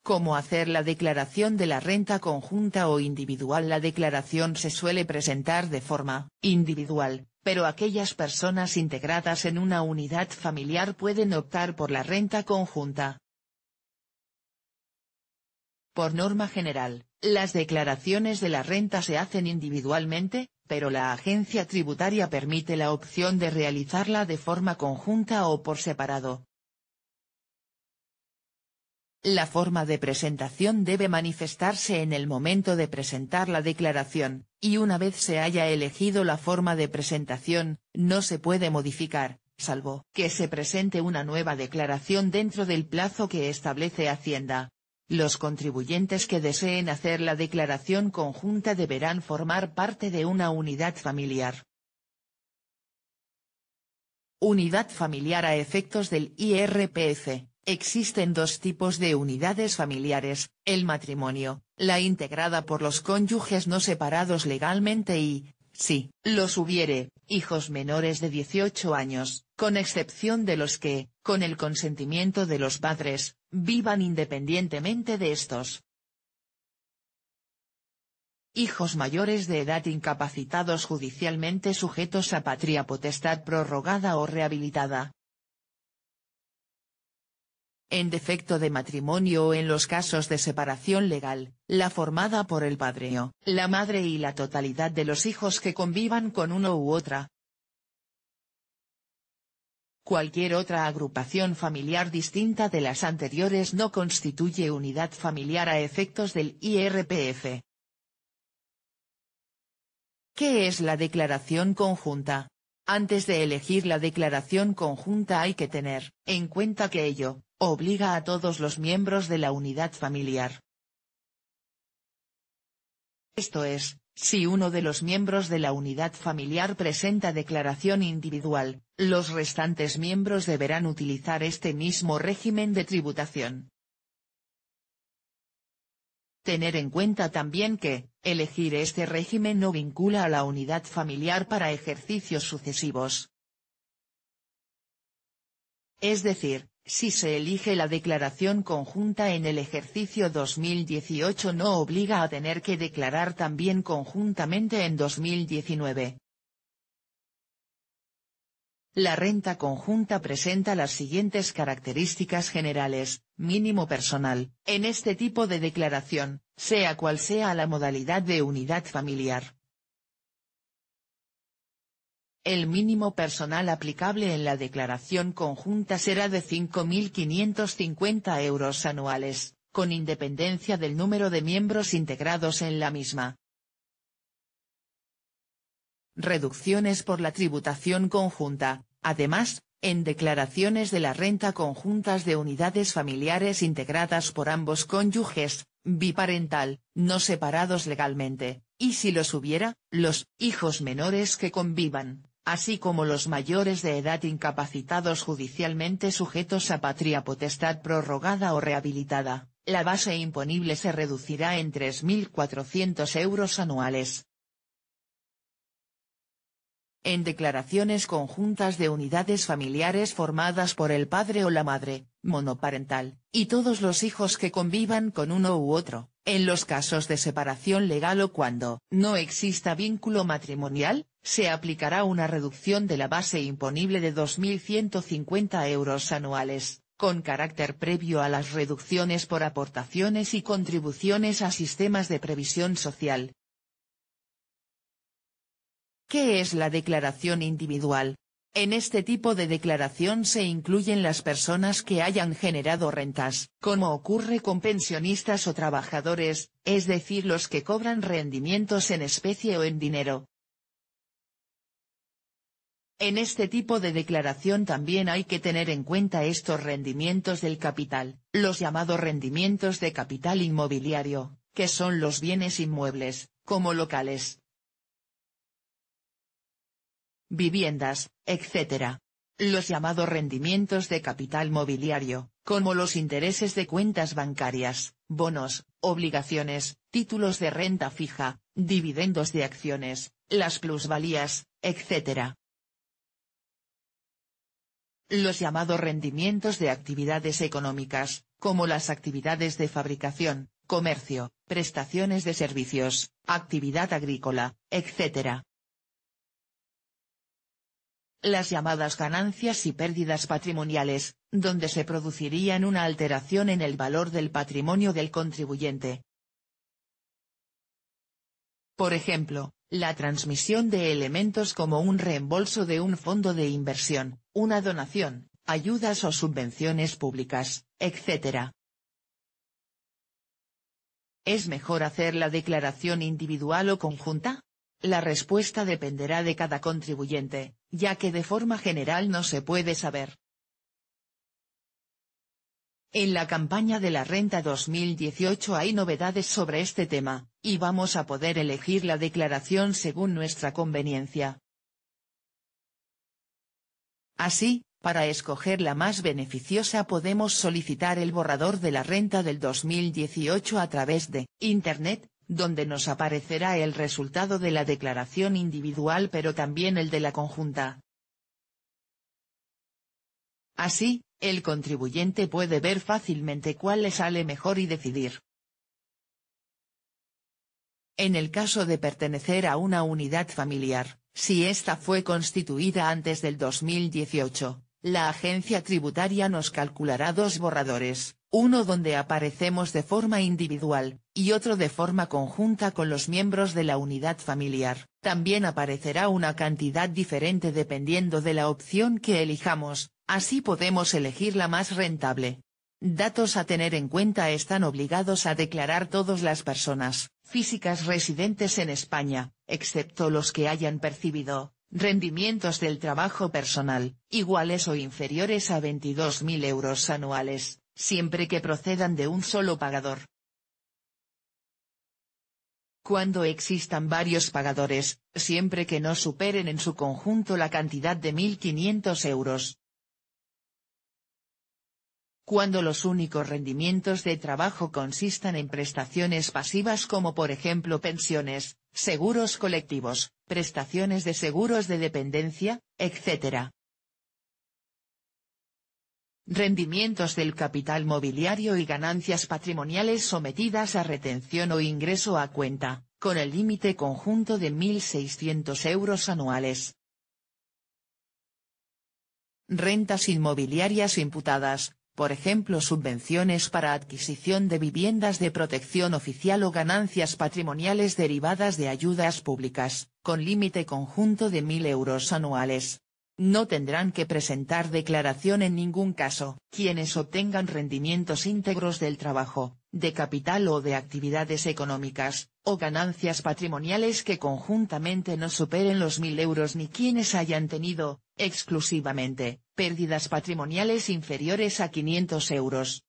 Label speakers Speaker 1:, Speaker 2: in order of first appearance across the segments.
Speaker 1: ¿Cómo hacer la declaración de la renta conjunta o individual? La declaración se suele presentar de forma individual, pero aquellas personas integradas en una unidad familiar pueden optar por la renta conjunta. Por norma general, las declaraciones de la renta se hacen individualmente, pero la agencia tributaria permite la opción de realizarla de forma conjunta o por separado. La forma de presentación debe manifestarse en el momento de presentar la declaración, y una vez se haya elegido la forma de presentación, no se puede modificar, salvo que se presente una nueva declaración dentro del plazo que establece Hacienda. Los contribuyentes que deseen hacer la declaración conjunta deberán formar parte de una unidad familiar. Unidad familiar a efectos del IRPF. Existen dos tipos de unidades familiares, el matrimonio, la integrada por los cónyuges no separados legalmente y, si los hubiere, hijos menores de 18 años, con excepción de los que, con el consentimiento de los padres, vivan independientemente de estos. Hijos mayores de edad incapacitados judicialmente sujetos a patria potestad prorrogada o rehabilitada. En defecto de matrimonio o en los casos de separación legal, la formada por el padre o la madre y la totalidad de los hijos que convivan con uno u otra. Cualquier otra agrupación familiar distinta de las anteriores no constituye unidad familiar a efectos del IRPF. ¿Qué es la declaración conjunta? Antes de elegir la declaración conjunta hay que tener en cuenta que ello obliga a todos los miembros de la unidad familiar. Esto es, si uno de los miembros de la unidad familiar presenta declaración individual, los restantes miembros deberán utilizar este mismo régimen de tributación. Tener en cuenta también que, elegir este régimen no vincula a la unidad familiar para ejercicios sucesivos. Es decir, si se elige la declaración conjunta en el ejercicio 2018 no obliga a tener que declarar también conjuntamente en 2019. La renta conjunta presenta las siguientes características generales: mínimo personal, en este tipo de declaración, sea cual sea la modalidad de unidad familiar. El mínimo personal aplicable en la declaración conjunta será de 5.550 euros anuales, con independencia del número de miembros integrados en la misma. Reducciones por la tributación conjunta. Además, en declaraciones de la renta conjuntas de unidades familiares integradas por ambos cónyuges, biparental, no separados legalmente, y si los hubiera, los hijos menores que convivan, así como los mayores de edad incapacitados judicialmente sujetos a patria potestad prorrogada o rehabilitada, la base imponible se reducirá en 3.400 euros anuales. En declaraciones conjuntas de unidades familiares formadas por el padre o la madre, monoparental, y todos los hijos que convivan con uno u otro, en los casos de separación legal o cuando no exista vínculo matrimonial, se aplicará una reducción de la base imponible de 2.150 euros anuales, con carácter previo a las reducciones por aportaciones y contribuciones a sistemas de previsión social. ¿Qué es la declaración individual? En este tipo de declaración se incluyen las personas que hayan generado rentas, como ocurre con pensionistas o trabajadores, es decir, los que cobran rendimientos en especie o en dinero. En este tipo de declaración también hay que tener en cuenta estos rendimientos del capital, los llamados rendimientos de capital inmobiliario, que son los bienes inmuebles, como locales, viviendas, etc. Los llamados rendimientos de capital mobiliario, como los intereses de cuentas bancarias, bonos, obligaciones, títulos de renta fija, dividendos de acciones, las plusvalías, etc. Los llamados rendimientos de actividades económicas, como las actividades de fabricación, comercio, prestaciones de servicios, actividad agrícola, etc. Las llamadas ganancias y pérdidas patrimoniales, donde se producirían una alteración en el valor del patrimonio del contribuyente. Por ejemplo, la transmisión de elementos como un reembolso de un fondo de inversión, una donación, ayudas o subvenciones públicas, etc. ¿Es mejor hacer la declaración individual o conjunta? La respuesta dependerá de cada contribuyente, ya que de forma general no se puede saber. En la campaña de la Renta 2018 hay novedades sobre este tema, y vamos a poder elegir la declaración según nuestra conveniencia. Así, para escoger la más beneficiosa podemos solicitar el borrador de la renta del 2018 a través de Internet, donde nos aparecerá el resultado de la declaración individual pero también el de la conjunta. Así, el contribuyente puede ver fácilmente cuál le sale mejor y decidir. En el caso de pertenecer a una unidad familiar, si ésta fue constituida antes del 2018, la agencia tributaria nos calculará dos borradores, uno donde aparecemos de forma individual, y otro de forma conjunta con los miembros de la unidad familiar. También aparecerá una cantidad diferente dependiendo de la opción que elijamos, así podemos elegir la más rentable. Datos a tener en cuenta: están obligados a declarar todas las personas físicas residentes en España, excepto los que hayan percibido rendimientos del trabajo personal, iguales o inferiores a 22.000 euros anuales, siempre que procedan de un solo pagador. Cuando existan varios pagadores, siempre que no superen en su conjunto la cantidad de 1.500 euros. Cuando los únicos rendimientos de trabajo consistan en prestaciones pasivas como por ejemplo pensiones, seguros colectivos, prestaciones de seguros de dependencia, etc. Rendimientos del capital mobiliario y ganancias patrimoniales sometidas a retención o ingreso a cuenta, con el límite conjunto de 1.600 euros anuales. Rentas inmobiliarias imputadas, por ejemplo subvenciones para adquisición de viviendas de protección oficial o ganancias patrimoniales derivadas de ayudas públicas, con límite conjunto de 1.000 euros anuales. No tendrán que presentar declaración en ningún caso quienes obtengan rendimientos íntegros del trabajo, de capital o de actividades económicas, o ganancias patrimoniales que conjuntamente no superen los 1.000 euros, ni quienes hayan tenido, exclusivamente, pérdidas patrimoniales inferiores a 500 euros.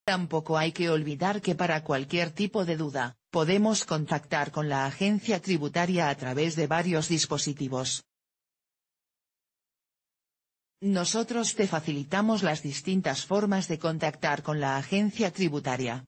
Speaker 1: Tampoco hay que olvidar que para cualquier tipo de duda, podemos contactar con la agencia tributaria a través de varios dispositivos. Nosotros te facilitamos las distintas formas de contactar con la agencia tributaria.